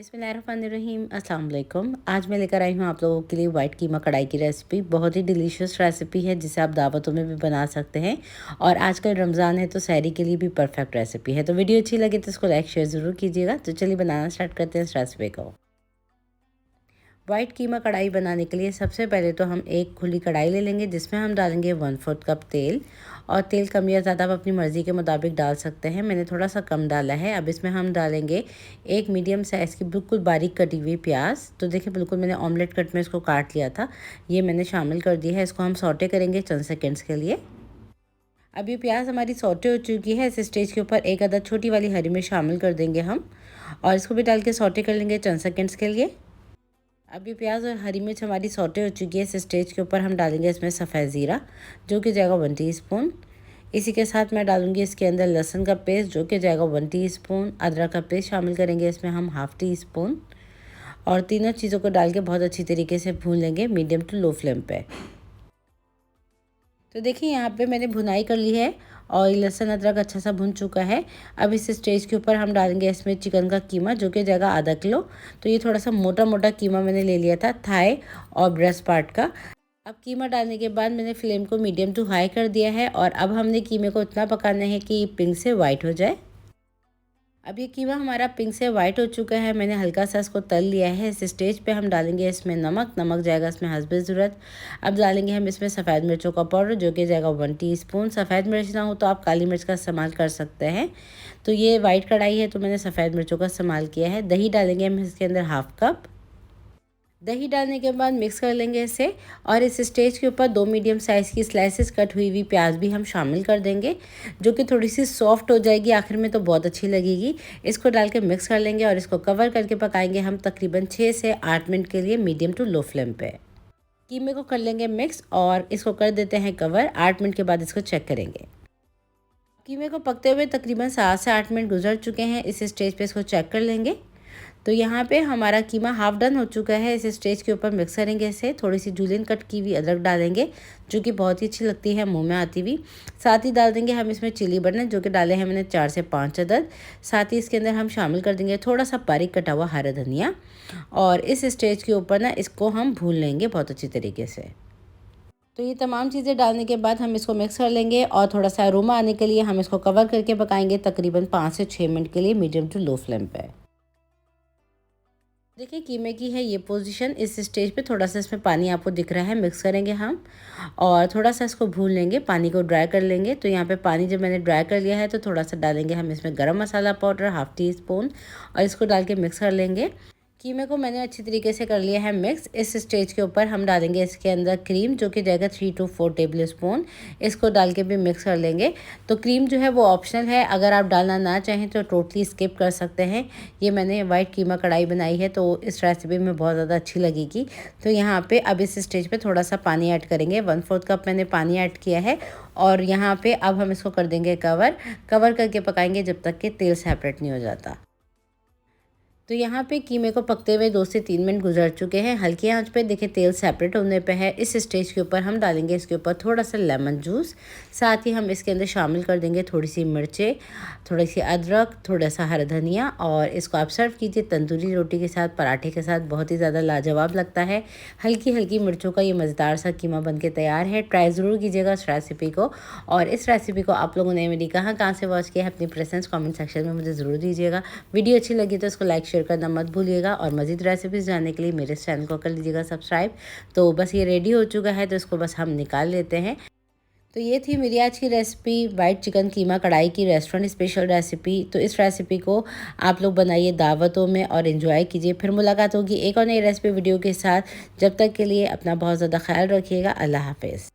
बिस्मिल्लाहिर्रहमानिर्रहीम अस्सलाम वालेकुम। आज मैं लेकर आई हूँ आप लोगों के लिए वाइट कीमा कढ़ाई की रेसिपी। बहुत ही डिलीशियस रेसिपी है जिसे आप दावतों में भी बना सकते हैं और आजकल रमज़ान है तो सहरी के लिए भी परफेक्ट रेसिपी है। तो वीडियो अच्छी लगे तो इसको लाइक शेयर ज़रूर कीजिएगा। तो चलिए बनाना स्टार्ट करते हैं इस रेसिपी को। वाइट कीमा कढ़ाई बनाने के लिए सबसे पहले तो हम एक खुली कढ़ाई ले लेंगे जिसमें हम डालेंगे 1/4 कप तेल। और तेल कम या ज़्यादा आप अपनी मर्ज़ी के मुताबिक डाल सकते हैं। मैंने थोड़ा सा कम डाला है। अब इसमें हम डालेंगे एक मीडियम साइज़ की बिल्कुल बारीक कटी हुई प्याज। तो देखिए बिल्कुल मैंने ऑमलेट कट में इसको काट लिया था, ये मैंने शामिल कर दिया है। इसको हम सौटे करेंगे चंद सेकेंड्स के लिए। अब ये प्याज हमारी सौटे हो चुकी है। इस स्टेज के ऊपर एक अदद छोटी वाली हरी मिर्च शामिल कर देंगे हम और इसको भी डाल के सौटे कर लेंगे चंद सेकेंड्स के लिए। अब ये प्याज और हरी मिर्च हमारी सौटे हो चुकी है। इस स्टेज के ऊपर हम डालेंगे इसमें सफ़ेद ज़ीरा जो कि जाएगा 1 टीस्पून। इसी के साथ मैं डालूंगी इसके अंदर लहसुन का पेस्ट जो कि जाएगा 1 टीस्पून। अदरक का पेस्ट शामिल करेंगे इसमें हम 1/2 टीस्पून। और तीनों चीज़ों को डाल के बहुत अच्छी तरीके से भून लेंगे मीडियम टू लो फ्लेम पे। तो देखिए यहाँ पे मैंने भुनाई कर ली है और लहसुन अदरक अच्छा सा भुन चुका है। अब इस स्टेज के ऊपर हम डालेंगे इसमें चिकन का कीमा जो कि जाएगा आधा किलो। तो ये थोड़ा सा मोटा मोटा कीमा मैंने ले लिया था थाई और ब्रेस्ट पार्ट का। अब कीमा डालने के बाद मैंने फ्लेम को मीडियम टू हाई कर दिया है और अब हमने कीमे को इतना पकाना है कि पिंक से वाइट हो जाए। अब ये कीमा हमारा पिंक से वाइट हो चुका है। मैंने हल्का सा इसको तल लिया है। इस स्टेज पे हम डालेंगे इसमें नमक जाएगा इसमें हस्बे ज़रूरत। अब डालेंगे हम इसमें सफ़ेद मिर्चों का पाउडर जो कि जाएगा 1 टीस्पून। सफ़ेद मिर्च ना हो तो आप काली मिर्च का इस्तेमाल कर सकते हैं। तो ये वाइट कढ़ाई है तो मैंने सफ़ेद मिर्चों का इस्तेमाल किया है। दही डालेंगे हम इसके अंदर 1/2 कप। दही डालने के बाद मिक्स कर लेंगे इसे और इस स्टेज के ऊपर 2 मीडियम साइज़ की स्लाइसेस कट हुई हुई प्याज भी हम शामिल कर देंगे जो कि थोड़ी सी सॉफ्ट हो जाएगी आखिर में तो बहुत अच्छी लगेगी। इसको डाल के मिक्स कर लेंगे और इसको कवर करके पकाएंगे हम तकरीबन 6 से 8 मिनट के लिए मीडियम टू लो फ्लेम पे। कीमे को कर लेंगे मिक्स और इसको कर देते हैं कवर। 8 मिनट के बाद इसको चेक करेंगे। कीमे को पकते हुए तकरीबन 7 से 8 मिनट गुजर चुके हैं। इस स्टेज पे इसको चेक कर लेंगे। तो यहाँ पे हमारा कीमा हाफ डन हो चुका है। इस स्टेज के ऊपर मिक्स करेंगे इसे। थोड़ी सी जूलियन कट की हुई अदरक डालेंगे जो कि बहुत ही अच्छी लगती है मुंह में आती हुई। साथ ही डाल देंगे हम इसमें चिली बटन जो कि डाले हैं मैंने 4 से 5 अदद। साथ ही इसके अंदर हम शामिल कर देंगे थोड़ा सा बारीक कटा हुआ हरा धनिया और इस स्टेज के ऊपर ना इसको हम भून लेंगे बहुत अच्छी तरीके से। तो ये तमाम चीज़ें डालने के बाद हम इसको मिक्स कर लेंगे और थोड़ा सा अरोमा आने के लिए हम इसको कवर करके पकाएंगे तकरीबन 5 से 6 मिनट के लिए मीडियम टू लो फ्लेम पे। देखिए कीमे की है ये पोजीशन। इस स्टेज पे थोड़ा सा इसमें पानी आपको दिख रहा है। मिक्स करेंगे हम और थोड़ा सा इसको भून लेंगे, पानी को ड्राई कर लेंगे। तो यहाँ पे पानी जब मैंने ड्राई कर लिया है तो थोड़ा सा डालेंगे हम इसमें गरम मसाला पाउडर 1/2 टीस्पून और इसको डाल के मिक्स कर लेंगे। कीमे को मैंने अच्छी तरीके से कर लिया है मिक्स। इस स्टेज के ऊपर हम डालेंगे इसके अंदर क्रीम जो कि जाएगा 3 to 4 टेबल स्पून। इसको डाल के भी मिक्स कर लेंगे। तो क्रीम जो है वो ऑप्शनल है, अगर आप डालना ना चाहें तो टोटली स्किप कर सकते हैं। ये मैंने वाइट कीमा कढ़ाई बनाई है तो इस रेसिपी में बहुत ज़्यादा अच्छी लगेगी। तो यहाँ पे अब इस स्टेज पे थोड़ा सा पानी ऐड करेंगे। 1/4 कप मैंने पानी ऐड किया है और यहाँ पे अब हम इसको कर देंगे कवर करके पकाएंगे जब तक कि तेल सेपरेट नहीं हो जाता। तो यहाँ पे कीमे को पकते हुए 2 से 3 मिनट गुजर चुके हैं। हल्की आंच पे देखिए तेल सेपरेट होने पे है। इस स्टेज के ऊपर हम डालेंगे इसके ऊपर थोड़ा सा लेमन जूस। साथ ही हम इसके अंदर शामिल कर देंगे थोड़ी सी मिर्चें, थोड़ी सी अदरक, थोड़ा सा हरा धनिया और इसको आप सर्व कीजिए तंदूरी रोटी के साथ, पराठे के साथ। बहुत ही ज़्यादा लाजवाब लगता है। हल्की हल्की मिर्चों का ये मज़ेदार सा कीमा बन के तैयार है। ट्राई ज़रूर कीजिएगा इस रेसिपी को। और इस रेसिपी को आप लोगों ने मेरी कहाँ से वॉच किया है अपनी प्रेजेंस कमेंट सेक्शन में मुझे ज़रूर दीजिएगा। वीडियो अच्छी लगी तो इसको लाइक शेयर करना मत भूलिएगा और मज़ीद रेसिपीज़ जानने के लिए मेरे इस चैनल को कर लीजिएगा सब्सक्राइब। तो बस ये रेडी हो चुका है तो इसको बस हम निकाल लेते हैं। तो ये थी मेरी आज की रेसिपी वाइट चिकन कीमा कढ़ाई की रेस्टोरेंट स्पेशल रेसिपी। तो इस रेसिपी को आप लोग बनाइए दावतों में और एंजॉय कीजिए। फिर मुलाकात होगी एक और नई रेसिपी वीडियो के साथ। जब तक के लिए अपना बहुत ज़्यादा ख्याल रखिएगा। अल्लाह हाफिज़।